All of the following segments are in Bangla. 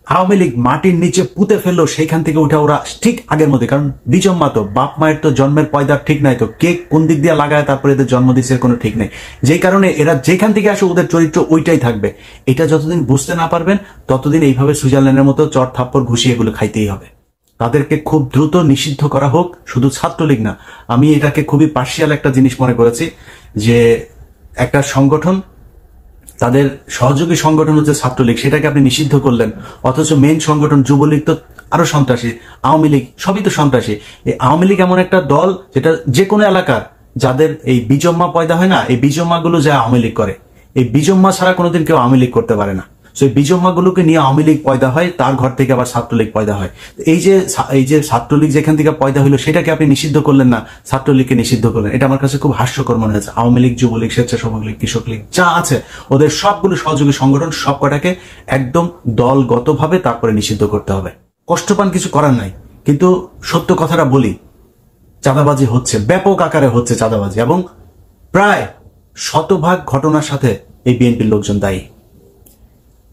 আওয়ামী লীগ মাটির নিচে পুঁতে ফেললো, সেইখান থেকে উঠে ওরা ঠিক আগের মধ্যে, কারণ বিজম্মা তো বাপ মায়ের তো জন্মের পয়দার ঠিক নাই, তো কে কোন দিক দিয়ে লাগায় তারপরে এদের জন্ম দিচ্ছে কোনো ঠিক নেই। যেই কারণে এরা যেখান থেকে আসে ওদের চরিত্র ওইটাই থাকবে। এটা যতদিন বুঝতে না পারবেন ততদিন এইভাবে সুইজারল্যান্ডের মতো চট থাপ্পড় ঘুষিয়ে এগুলো খাইতেই হবে। তাদেরকে খুব দ্রুত নিষিদ্ধ করা হোক, শুধু ছাত্রলীগ না। আমি এটাকে খুবই পার্শিয়াল একটা জিনিস মনে করেছি যে একটা সংগঠন, তাদের সহযোগী সংগঠন হচ্ছে ছাত্রলীগ, সেটাকে আপনি নিষিদ্ধ করলেন, অথচ মেইন সংগঠন যুবলীগ তো আরো সন্ত্রাসী, আওয়ামী লীগ সবই তো সন্ত্রাসী। এই আওয়ামী লীগ এমন একটা দল যেটা যে কোনো এলাকার যাদের এই বিজম্মা পয়দা হয় না, এই বিজম্মা গুলো যা আওয়ামী লীগ করে, এই বিজম্মা ছাড়া কোনোদিন কেউ আওয়ামী লীগ করতে পারে না। সেই বিজম্মা গুলোকে নিয়ে আওয়ামী লীগ পয়দা হয়, তার ঘর থেকে আবার ছাত্রলীগ পয়দা হয়। এই যে ছাত্রলীগ যেখান থেকে পয়দা হইলো সেটাকে আপনি নিষিদ্ধ করলেন না, ছাত্রলীগকে নিষিদ্ধ করলেন। এটা আমার কাছে খুব হাস্যকর মনে হয়েছে। আওয়ামী লীগ, যুবলীগ, স্বেচ্ছাসেবক লীগ, কৃষক লীগ যা আছে ওদের সবগুলো সহযোগী সংগঠন সব কটাকে একদম দলগতভাবে তারপরে নিষিদ্ধ করতে হবে। কষ্ট পান, কিছু করার নাই, কিন্তু সত্য কথাটা বলি, চাঁদাবাজি হচ্ছে, ব্যাপক আকারে হচ্ছে চাঁদাবাজি, এবং প্রায় শতভাগ ঘটনার সাথে এই বিএনপির লোকজন দায়ী।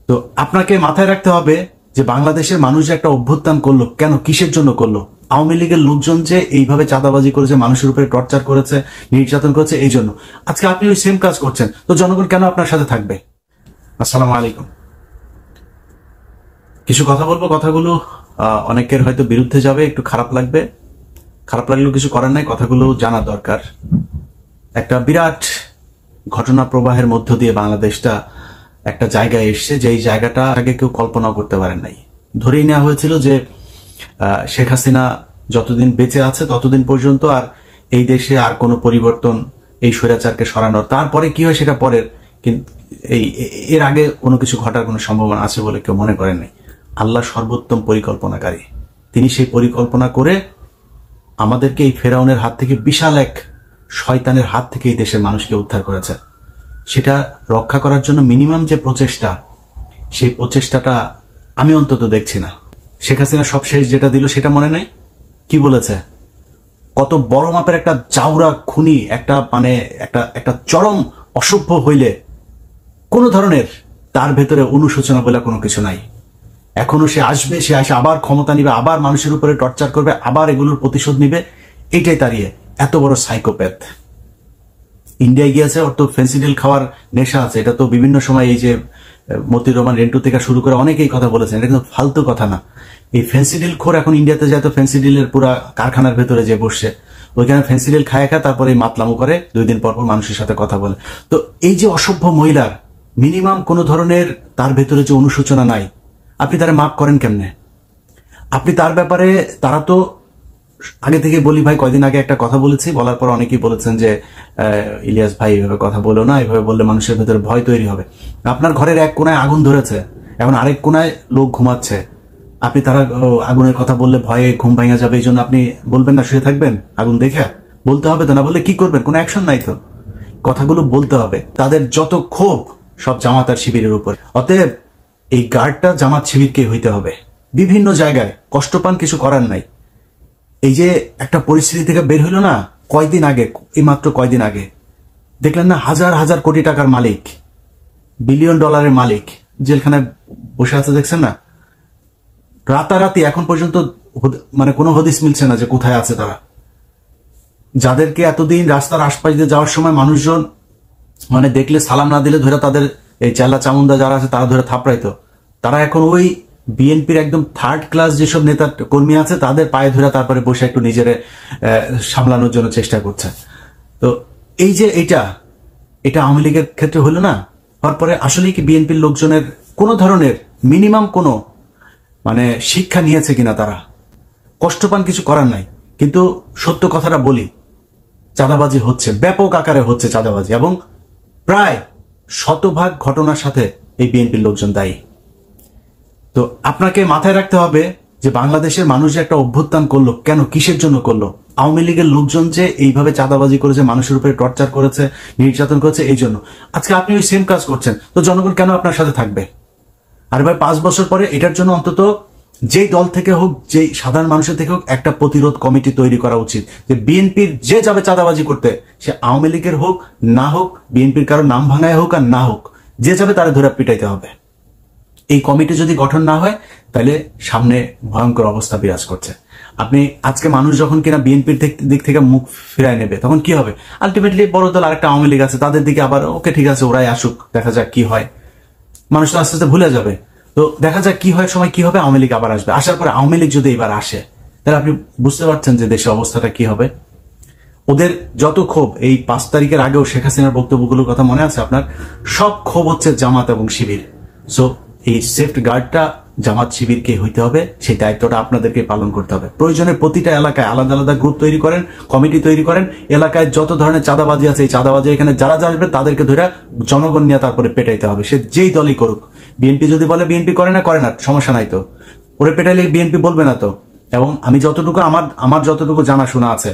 তো আপনাকে মাথায় রাখতে হবে যে বাংলাদেশের মানুষ যে একটা অভ্যুত্থান করলো, কেন, কিসের জন্য করলো? আওয়ামী লীগের লোকজন যে এইভাবে চাঁদাবাজি করেছে, মানুষের উপরে টর্চার করেছে, নির্যাতন করেছে, এই জন্য আজকে আপনি ওই সেম কাজ করছেন। তো জনগণ কেন আপনার সাথে থাকবে? আসসালামু আলাইকুম। কিছু কথা বলবো, কথাগুলো অনেকের হয়তো বিরুদ্ধে যাবে, একটু খারাপ লাগবে, খারাপ লাগলেও কিছু করার নাই, কথাগুলো জানা দরকার। একটা বিরাট ঘটনা প্রবাহের মধ্য দিয়ে বাংলাদেশটা একটা জায়গায় এসছে, যে এই জায়গাটা আগে কেউ কল্পনাও করতে পারেন নাই। ধরেই নেওয়া হয়েছিল যে শেখ হাসিনা যতদিন বেঁচে আছে ততদিন পর্যন্ত আর এই দেশে আর কোনো পরিবর্তন, এই স্বৈরাচারকে সরানোর, তারপরে কি হয় সেটা পরের, কিন্তু এর আগে কোনো কিছু ঘটার কোনো সম্ভাবনা আছে বলে কেউ মনে করেন নাই। আল্লাহ সর্বোত্তম পরিকল্পনাকারী, তিনি সেই পরিকল্পনা করে আমাদেরকে এই ফেরাউনের হাত থেকে, বিশাল এক শয়তানের হাত থেকে এই দেশের মানুষকে উদ্ধার করেছে। সেটা রক্ষা করার জন্য মিনিমাম যে প্রচেষ্টা, সেই প্রচেষ্টাটা আমি অন্তত দেখছি না। শেখ হাসিনা সবশেষ যেটা দিল সেটা মনে নেই, কি বলেছে? কত বড় মাপের একটা চাউরা খুনি, একটা মানে একটা চরম অসভ্য হইলে কোন ধরনের তার ভেতরে অনুশোচনা বলে কোনো কিছু নাই। এখনো সে আসবে, সে আসে আবার ক্ষমতা নিবে, আবার মানুষের উপরে টর্চার করবে, আবার এগুলোর প্রতিশোধ নিবে। এইটাই তাড়িয়ে এত বড় সাইকোপ্যাথ। ইন্ডিয়ায় গিয়েছে, ওর তো ফেন্সিডিল খাওয়ার নেশা আছে। এটা তো বিভিন্ন সময় এই যে মতিউর রহমান রেন্টু থেকে শুরু করে অনেকেই কথা বলেছেন, এটা কিন্তু ফালতু কথা না। এই ফেন্সিডিল খোর এখন ইন্ডিয়াতে যায়, তো ফেন্সিডিলের পুরা কারখানার ভেতরে যে বসছে, ওইখানে ফেন্সিডিল খায় তারপরে মাতলামো করে, 2 দিন পর পর মানুষের সাথে কথা বলে। তো এই যে অসভ্য মহিলার মিনিমাম কোনো ধরনের তার ভেতরে যে অনুশোচনা নাই, আপনি তারা মাফ করেন কেমনে? আপনি তার ব্যাপারে, তারা তো আগে থেকে বলি ভাই, কয়দিন আগে একটা কথা বলেছি, বলার পর অনেকেই বলেছেন যে ইলিয়াস ভাই এভাবে কথা বলো না, এভাবে বললে মানুষের ভেতরে ভয় তৈরি হবে। আপনার ঘরের এক কোনায় আগুন ধরেছে, এখন আরেক কোনায় লোক ঘুমাচ্ছে, আপনি তারা আগুনের কথা বললে ভয়ে ঘুম ভাঙা যাবে, এই জন্য আপনি বলবেন না, শুয়ে থাকবেন? আগুন দেখে বলতে হবে তো, না বললে কি করবেন? কোনো অ্যাকশন নাই তো। কথাগুলো বলতে হবে। তাদের যত ক্ষোভ সব জামাত আর শিবিরের উপর। অতএব এই গার্ডটা জামাত শিবিরকে হইতে হবে। বিভিন্ন জায়গায় কষ্ট পান, কিছু করার নাই। এই যে একটা পরিস্থিতি থেকে বের হইল না কয়দিন আগে, এই মাত্র কয়দিন আগে দেখলেন না, হাজার হাজার কোটি টাকার মালিক, বিলিয়ন ডলারের মালিক জেলখানায় বসে আছে, দেখছেন না? রাতারাতি এখন পর্যন্ত মানে কোনো হদিস মিলছে না যে কোথায় আছে তারা। যাদেরকে এতদিন রাস্তার আশপাশ দিয়ে যাওয়ার সময় মানুষজন মানে দেখলে সালাম না দিলে ধরে তাদের এই চেলা চামুন্ডা যারা আছে তারা ধরে থাপড়াইতো, তারা এখন ওই বিএনপির একদম 3rd ক্লাস যেসব নেতা কর্মী আছে তাদের পায়ে ধরে তারপরে বসে একটু নিজের সামলানোর জন্য চেষ্টা করছে। তো এই যে এটা আওয়ামী লীগের ক্ষেত্রে হলো না, তারপরে আসলে কি বিএনপির লোকজনের কোনো ধরনের মিনিমাম কোনো মানে শিক্ষা নিয়েছে কিনা? তারা কষ্ট পান, কিছু করার নাই, কিন্তু সত্য কথাটা বলি, চাঁদাবাজি হচ্ছে, ব্যাপক আকারে হচ্ছে চাঁদাবাজি, এবং প্রায় শতভাগ ঘটনার সাথে এই বিএনপির লোকজন দায়ী। তো আপনাকে মাথায় রাখতে হবে যে বাংলাদেশের মানুষ যে একটা অভ্যুত্থান করলো, কেন, কিসের জন্য করলো? আওয়ামী লীগের লোকজন যে এইভাবে চাঁদাবাজি করেছে, মানুষের উপরে টর্চার করেছে, নির্যাতন করেছে, এই জন্য আজকে আপনি ওই সেম কাজ করছেন। তো জনগণ কেন আপনার সাথে থাকবে? আর ভাই 5 বছর পরে এটার জন্য অন্তত যেই দল থেকে হোক, যেই সাধারণ মানুষের থেকে হোক, একটা প্রতিরোধ কমিটি তৈরি করা উচিত, যে বিএনপির যে যাবে চাঁদাবাজি করতে, সে আওয়ামী লীগের হোক না হোক, বিএনপির কারো নাম ভাঙায় হোক আর না হোক, যে যাবে তারা ধরে পিটাইতে হবে। এই কমিটি যদি গঠন না হয় তাহলে সামনে ভয়ঙ্কর অবস্থা বিরাজ করছে। আপনি আজকে মানুষ যখন কিনা বিএনপির দিক থেকে মুখ ফিরায় নেবে তখন কি হবে? আলটিমেটলি বড় দল আরেকটা আওয়ামী লীগ আছে, তাদের দিকে আবার ওকে ঠিক আছে ওরাই আসুক, দেখা যাক কি হয়। মানুষ তো আস্তে আস্তে ভুলে যাবে। তো দেখা যাক কি হয়, সময় কি হবে, আওয়ামী লীগ আবার আসবে। আসার পরে আওয়ামী লীগ যদি এবার আসে তাহলে আপনি বুঝতে পারছেন যে দেশের অবস্থাটা কি হবে। ওদের যত ক্ষোভ, এই 5 তারিখের আগেও শেখ হাসিনার বক্তব্যগুলোর কথা মনে আছে আপনার? সব ক্ষোভ হচ্ছে জামাত এবং শিবির। সো এই সেফট গার্ডটা জামাত শিবিরকে হইতে হবে, সেই দায়িত্বটা আপনাদেরকে পালন করতে হবে। প্রয়োজনে প্রতিটা এলাকায় আলাদা আলাদা গ্রুপ তৈরি করেন, কমিটি তৈরি করেন। এলাকায় যত ধরনের চাঁদাবাজি আছে এই চাঁদাবাজি এখানে যারা আসবে তাদেরকে ধরে জনগণ নিয়ে তারপরে পেটাইতে হবে, সে যেই দলই করুক। বিএনপি যদি বলে বিএনপি করে না, সমস্যা নাই তো, ওরে পেটাইলে বিএনপি বলবে না তো। এবং আমি যতটুকু আমার যতটুকু জানাশোনা আছে,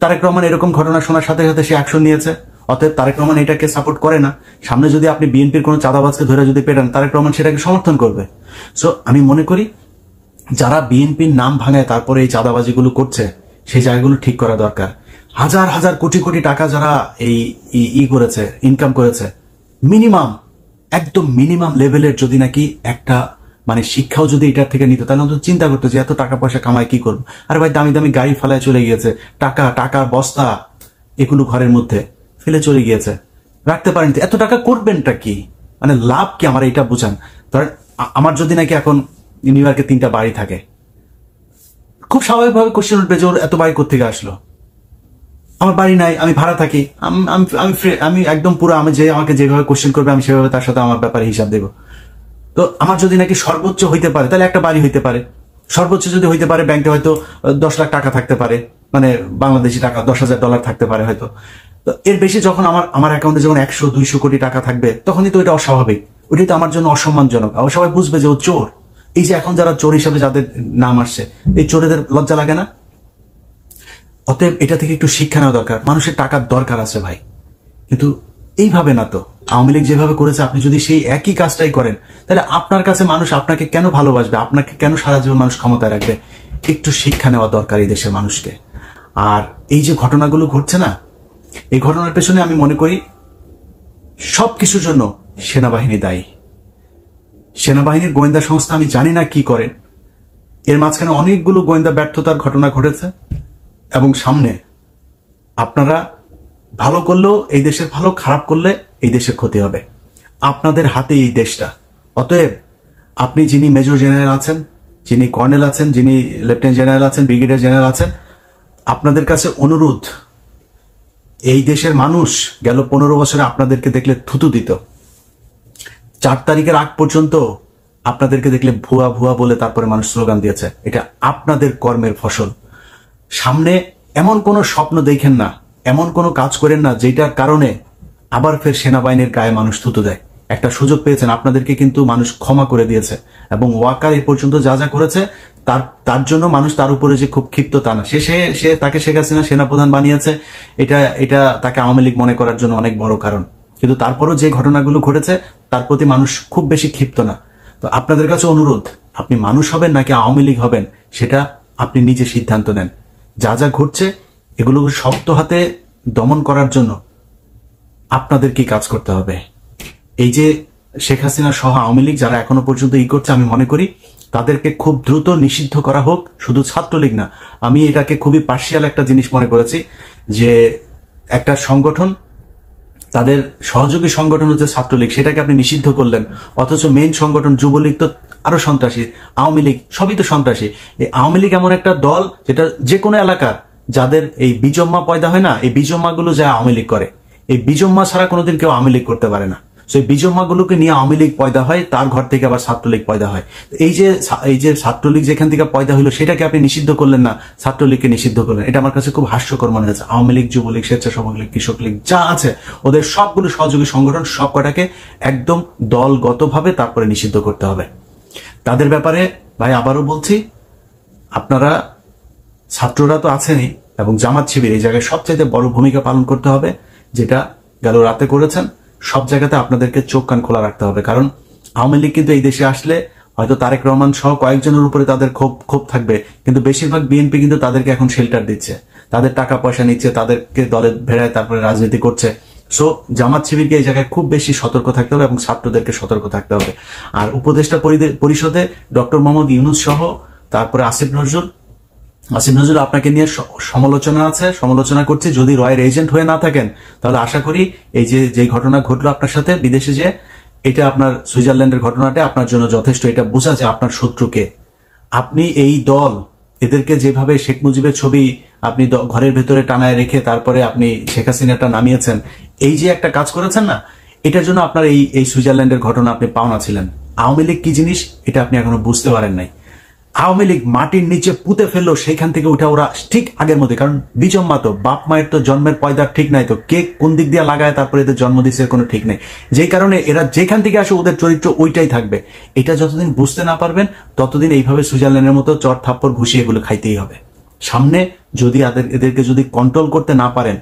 তারেক রহমান এরকম ঘটনা শোনার সাথে সাথে সে অ্যাকশন নিয়েছে। অতএব তারেক রহমান এটাকে সাপোর্ট করে না। সামনে যদি আপনি বিএনপির কোনো চাঁদাবাজকে ধরে যদি পেটান, তারেক রহমান সেটাকে সমর্থন করবে। সো আমি মনে করি যারা বিএনপির নাম ভাঙায় তারপরে এই চাঁদাবাজিগুলো করছে, সেই জায়গাগুলো ঠিক করা দরকার। হাজার হাজার কোটি কোটি টাকা যারা এই করেছে, ইনকাম করেছে, মিনিমাম একদম মিনিমাম লেভেলের যদি নাকি একটা মানে শিক্ষাও যদি এটার থেকে নিত, তাহলে অন্তত চিন্তা করতো যে এত টাকা পয়সা কামায় কি করবো। আর ভাই দামি দামি গাড়ি ফেলায় চলে গিয়েছে, টাকা বস্তা এগুলো ঘরের মধ্যে ফেলে চলে গিয়েছে, রাখতে পারেন। এত টাকা করবেনটা কি, মানে লাভ কি আমার এটা বুঝান। ধরেন আমার যদি নাকি এখন নিউ ইয়র্কে 3টা বাড়ি থাকে, খুব স্বাভাবিকভাবে কোশ্চেন উঠবে যে ওর এত বাড়ি কোত্থেকে আসলো। আমার বাড়ি নাই, আমি ভাড়া থাকি, আমি একদম পুরো আমাকে যেভাবে কোশ্চেন করবে আমি সেভাবে তার সাথে আমার ব্যাপারে হিসাব দেবো। তো আমার যদি নাকি সর্বোচ্চ হইতে পারে তাহলে একটা বাড়ি হইতে পারে, সর্বোচ্চ যদি হইতে পারে ব্যাংকে হয়তো 10 লাখ টাকা থাকতে পারে, মানে বাংলাদেশি টাকা $10,000 থাকতে পারে হয়তো। তো এর বেশি যখন আমার অ্যাকাউন্টে যখন 100-200 কোটি টাকা থাকবে, তখনই তো এটা অস্বাভাবিক, ওটাই তো আমার জন্য অসম্মানজনক। আবার সবাই বুঝবে যে ও চোর। এই যে এখন যারা চোর হিসাবে যাদের নাম আসছে, এই চোরেদের লজ্জা লাগে না? অতএব এটা থেকে একটু শিক্ষা নেওয়া দরকার। মানুষের টাকার দরকার আছে ভাই, কিন্তু এইভাবে না তো। আওয়ামী লীগ যেভাবে করেছে, আপনি যদি সেই একই কাজটাই করেন তাহলে আপনার কাছে মানুষ আপনাকে কেন ভালোবাসবে, আপনাকে কেন সারা জীবন মানুষ ক্ষমতায় রাখবে? একটু শিক্ষা নেওয়া দরকার এই দেশের মানুষকে। আর এই যে ঘটনাগুলো ঘটছে না, এই ঘটনার পেছনে আমি মনে করি সবকিছুর জন্য সেনাবাহিনী দায়ী। সেনাবাহিনীর গোয়েন্দা সংস্থা আমি জানি না কি করে, এর মাঝখানে অনেকগুলো গোয়েন্দা ব্যর্থতার ঘটনা ঘটেছে। এবং সামনে আপনারা ভালো করলেও এই দেশের ভালো, খারাপ করলে এই দেশের ক্ষতি হবে। আপনাদের হাতে এই দেশটা। অতএব আপনি যিনি মেজর জেনারেল আছেন, যিনি কর্নেল আছেন, যিনি লেফটেন্যান্ট জেনারেল আছেন, ব্রিগেডিয়ার জেনারেল আছেন, আপনাদের কাছে অনুরোধ, এই দেশের মানুষ গেল 15 বছরে আপনাদেরকে দেখলে থুতু দিত। 4 তারিখের আগ পর্যন্ত আপনাদেরকে দেখলে ভুয়া ভুয়া বলে তারপরে মানুষ স্লোগান দিয়েছে। এটা আপনাদের কর্মের ফসল। সামনে এমন কোনো স্বপ্ন দেখেন না, এমন কোনো কাজ করেন না যেটার কারণে আবার ফের সেনাবাহিনীর গায়ে মানুষ থুতু দেয়। একটা সুযোগ পেয়েছেন, আপনাদেরকে কিন্তু মানুষ ক্ষমা করে দিয়েছে। এবং ওয়াকার এই পর্যন্ত যা যা করেছে তার জন্য মানুষ তার উপরে যে খুব ক্ষিপ্ত তা না, সে তাকে শেখ হাসিনা সেনাপ্রধান বানিয়েছে, এটা তাকে আওয়ামী লীগ মনে করার জন্য অনেক বড় কারণ। কিন্তু তারপরও যে ঘটনাগুলো ঘটেছে তার প্রতি মানুষ খুব বেশি ক্ষিপ্ত না। তো আপনাদের কাছে অনুরোধ, আপনি মানুষ হবেন নাকি আওয়ামী লীগ হবেন সেটা আপনি নিজে সিদ্ধান্ত নেন। যা যা ঘটছে এগুলো শক্ত হাতে দমন করার জন্য আপনাদের কি কাজ করতে হবে। এই যে শেখ হাসিনা সহ আওয়ামী লীগ যারা এখনো পর্যন্ত করছে, আমি মনে করি তাদেরকে খুব দ্রুত নিষিদ্ধ করা হোক। শুধু ছাত্রলীগ না, আমি এটাকে খুবই পার্সিয়াল একটা জিনিস মনে করেছি যে একটা সংগঠন, তাদের সহযোগী সংগঠন হচ্ছে ছাত্রলীগ, সেটাকে আপনি নিষিদ্ধ করলেন, অথচ মেইন সংগঠন যুবলীগ তো আরো সন্ত্রাসী, আওয়ামী লীগ সবই তো সন্ত্রাসী। এই আওয়ামী লীগ এমন একটা দল যেটা যে কোনো এলাকার যাদের এই বিজম্মা পয়দা হয় না, এই বিজম্মা গুলো যা আওয়ামী লীগ করে, এই বিজম্মা ছাড়া কোনোদিন কেউ আওয়ামী লীগ করতে পারে না। সেই বিজম্মা গুলোকে নিয়ে আওয়ামী লীগ পয়দা হয়, তার ঘর থেকে আবার ছাত্রলীগ পয়দা হয়। এই যে ছাত্রলীগ যেখান থেকে পয়দা হইলো সেটাকে আপনি নিষিদ্ধ করলেন না, ছাত্রলীগকে নিষিদ্ধ করলেন। এটা আমার কাছে খুব হাস্যকর মনে হয়েছে। আওয়ামী লীগ, যুবলীগ, স্বেচ্ছাসেবক লীগ, কৃষক লীগ যা আছে ওদের সবগুলো সহযোগী সংগঠন সব কটাকে একদম দলগতভাবে তারপরে নিষিদ্ধ করতে হবে। তাদের ব্যাপারে ভাই আবারও বলছি, আপনারা ছাত্ররা তো আছেনই এবং জামাত শিবির এই জায়গায় সবচাইতে বড় ভূমিকা পালন করতে হবে, যেটা গেল রাতে করেছেন। সব জায়গাতে আপনাদেরকে চোখ কান খোলা রাখতে হবে, কারণ আওয়ামী লীগ কিন্তু এই দেশে আসলে হয়তো তারেক রহমান সহ কয়েকজনের উপরে তাদের ক্ষোভ থাকবে, কিন্তু বেশিরভাগ বিএনপি কিন্তু তাদেরকে এখন শেল্টার দিচ্ছে, তাদের টাকা পয়সা নিচ্ছে, তাদেরকে দলে ভেড়ায় তারপরে রাজনীতি করছে। সো জামাত শিবিরকে এই জায়গায় খুব বেশি সতর্ক থাকতে হবে এবং ছাত্রদেরকে সতর্ক থাকতে হবে। আর উপদেষ্টা পরিষদে ডক্টর মোহাম্মদ ইউনূস সহ তারপরে আসিফ নজরুল আপনাকে নিয়ে সমালোচনা করছে। যদি রয়ের এজেন্ট হয়ে না থাকেন তাহলে আশা করি এই যে ঘটনা ঘটলো আপনার সাথে বিদেশে, যে এটা আপনার সুইজারল্যান্ডের ঘটনাটা আপনার জন্য যথেষ্ট। এটা বোঝা যায় আপনার শত্রুকে। আপনি এই দল এদেরকে যেভাবে শেখ মুজিবের ছবি আপনি ঘরের ভেতরে টানায় রেখে তারপরে আপনি শেখ হাসিনাটা নামিয়েছেন, এই যে একটা কাজ করেছেন না, এটার জন্য আপনার এই সুইজারল্যান্ডের ঘটনা আপনি পাওনা ছিলেন। আওয়ামী লীগ কি জিনিস এটা আপনি এখনো বুঝতে পারেন নাই। আওয়ামী লীগ মাটির নিচে পুঁতে ফেললো, সেইখান থেকে উঠে ওরা ঠিক আগের মধ্যে, কারণ বিজম্মা তো বাপ মায়ের তো জন্মের পয়দার ঠিক নাই, তো কে কোন দিক দিয়ে লাগায় তারপরে এদের জন্ম দিচ্ছে কোনো ঠিক নেই। যেই কারণে এরা যেখান থেকে আসে ওদের চরিত্র ওইটাই থাকবে। এটা যতদিন বুঝতে না পারবেন ততদিন এইভাবে সুইজারল্যান্ডের মতো চর থাপ্পড় ঘুষিয়ে এগুলো খাইতেই হবে। সামনে যদি এদেরকে যদি কন্ট্রোল করতে না পারেন,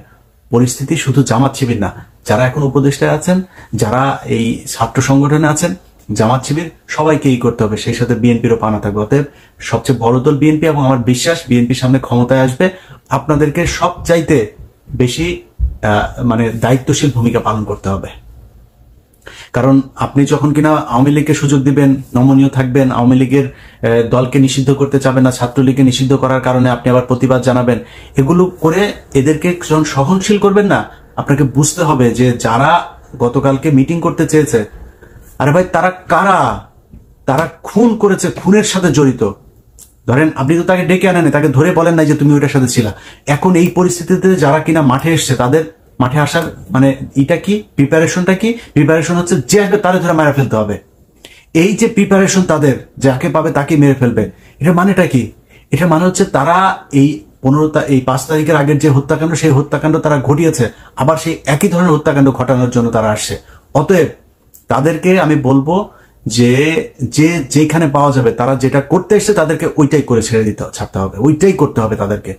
পরিস্থিতি শুধু জামাত শিবির না, যারা এখন উপদেষ্টায় আছেন, যারা এই ছাত্র সংগঠনে আছেন, জামাত শিবির সবাইকেই করতে হবে, সেই সাথে বিএনপিরও পানা থাকবে। অতএব সবচেয়ে বড় দল বিএনপি, এবং আমার বিশ্বাস বিএনপির সামনে ক্ষমতায় আসবে। আপনাদেরকে সব চাইতে বেশি মানে দায়িত্বশীল ভূমিকা পালন করতে হবে। কারণ আপনি যখন কিনা আওয়ামী লীগকে সুযোগ দিবেন, নমনীয় থাকবেন, আওয়ামী লীগের দলকে নিষিদ্ধ করতে চাবেন না, ছাত্রলীগকে নিষিদ্ধ করার কারণে আপনি আবার প্রতিবাদ জানাবেন, এগুলো করে এদেরকে যখন সহনশীল করবেন না, আপনাকে বুঝতে হবে যে যারা গতকালকে মিটিং করতে চেয়েছে, আরে ভাই তারা কারা? তারা খুন করেছে, খুনের সাথে জড়িত। ধরেন আপনি তো তাকে ডেকে আনেন, তাকে ধরে বলেন নাই যে তুমি ওইটার সাথে ছিলা। এখন এই পরিস্থিতিতে যারা কিনা মাঠে এসছে, তাদের মাঠে আসার মানে এটা কি প্রিপারেশনটা কি? প্রিপারেশন হচ্ছে যে আসবে তারে ধরে মেরে ফেলতে হবে। এই যে প্রিপারেশন তাদের, যাকে পাবে তাকে মেরে ফেলবে, এটা মানেটা কি? এটা মানে হচ্ছে তারা এই 5 তারিখের আগের যে হত্যাকাণ্ড, সেই হত্যাকাণ্ড তারা ঘটিয়েছে, আবার সেই একই ধরনের হত্যাকাণ্ড ঘটানোর জন্য তারা আসছে। অতএব তাদেরকে আমি বলবো যে যেখানে পাওয়া যাবে, তারা যেটা করতে এসছে তাদেরকে ওইটাই করে ছাড়তে হবে, ওইটাই করতে হবে তাদেরকে।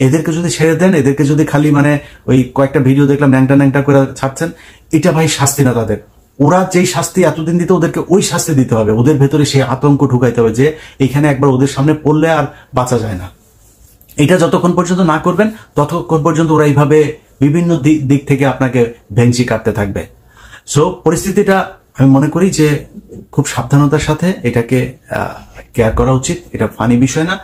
এদেরকে যদি ছেড়ে দেন, এদেরকে যদি খালি মানে ওই কয়েকটা ভিডিও দেখলাম ন্যাংটা করে ছাড়ছেন, এটা ভাই শাস্তি না তাদের। ওরা যেই শাস্তি এতদিন দিত, ওদেরকে ওই শাস্তি দিতে হবে। ওদের ভেতরে সেই আতঙ্ক ঢুকাইতে হবে যে এখানে একবার ওদের সামনে পড়লে আর বাঁচা যায় না। এটা যতক্ষণ পর্যন্ত না করবেন ততক্ষণ পর্যন্ত ওরা এইভাবে বিভিন্ন দিক থেকে আপনাকে ভেঙচি কাটতে থাকবে। সো পরিস্থিতিটা আমি মনে করি যে খুব সাবধানতার সাথে এটাকে কেয়ার করা উচিত। এটা ফানি বিষয় না।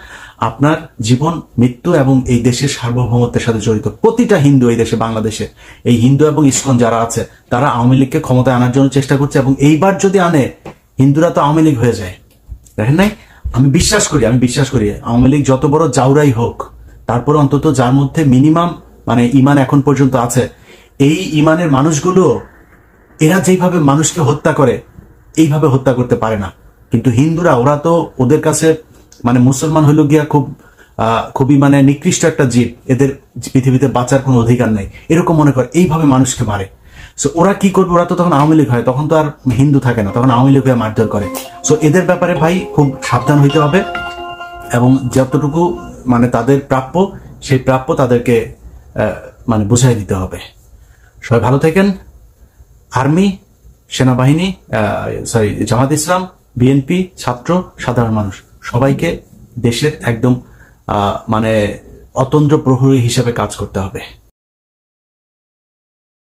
আপনার জীবন, মৃত্যু এবং এই দেশের সার্বভৌমত্বের সাথে জড়িত। প্রতিটা হিন্দু এই দেশে, বাংলাদেশে এই হিন্দু এবং ইসকন যারা আছে, তারা আওয়ামী লীগকে ক্ষমতায় আনার জন্য চেষ্টা করছে, এবং এইবার যদি আনে, হিন্দুরা তো আওয়ামী লীগ হয়ে যায়। দেখেন নাই, আমি বিশ্বাস করি আওয়ামী লীগ যত বড় জাউরাই হোক, তারপর অন্তত যার মধ্যে মিনিমাম মানে ইমান এখন পর্যন্ত আছে, এই ইমানের মানুষগুলো এরা যেভাবে মানুষকে হত্যা করে, এইভাবে হত্যা করতে পারে না। কিন্তু হিন্দুরা, ওরা তো ওদের কাছে মানে মুসলমান হইল গিয়া খুবই মানে নিকৃষ্ট একটা জীব, এদের পৃথিবীতে বাঁচার কোনো অধিকার নেই, এরকম মনে করে এইভাবে মানুষকে মারে। সো ওরা কি করবে? ওরা তো তখন আওয়ামী লীগ হয়, তখন তো আর হিন্দু থাকে না, তখন আওয়ামী লীগ হয়ে মারধর করে। সো এদের ব্যাপারে ভাই খুব সাবধান হইতে হবে, এবং যতটুকু মানে তাদের প্রাপ্য, সেই প্রাপ্য তাদেরকে মানে বুঝাই দিতে হবে। সবাই ভালো থাকেন। আর্মি, সেনাবাহিনী, জামাত ইসলাম, বিএনপি, ছাত্র, সাধারণ মানুষ, সবাইকে দেশের একদম মানে অতন্দ্র প্রহরী হিসেবে কাজ করতে হবে।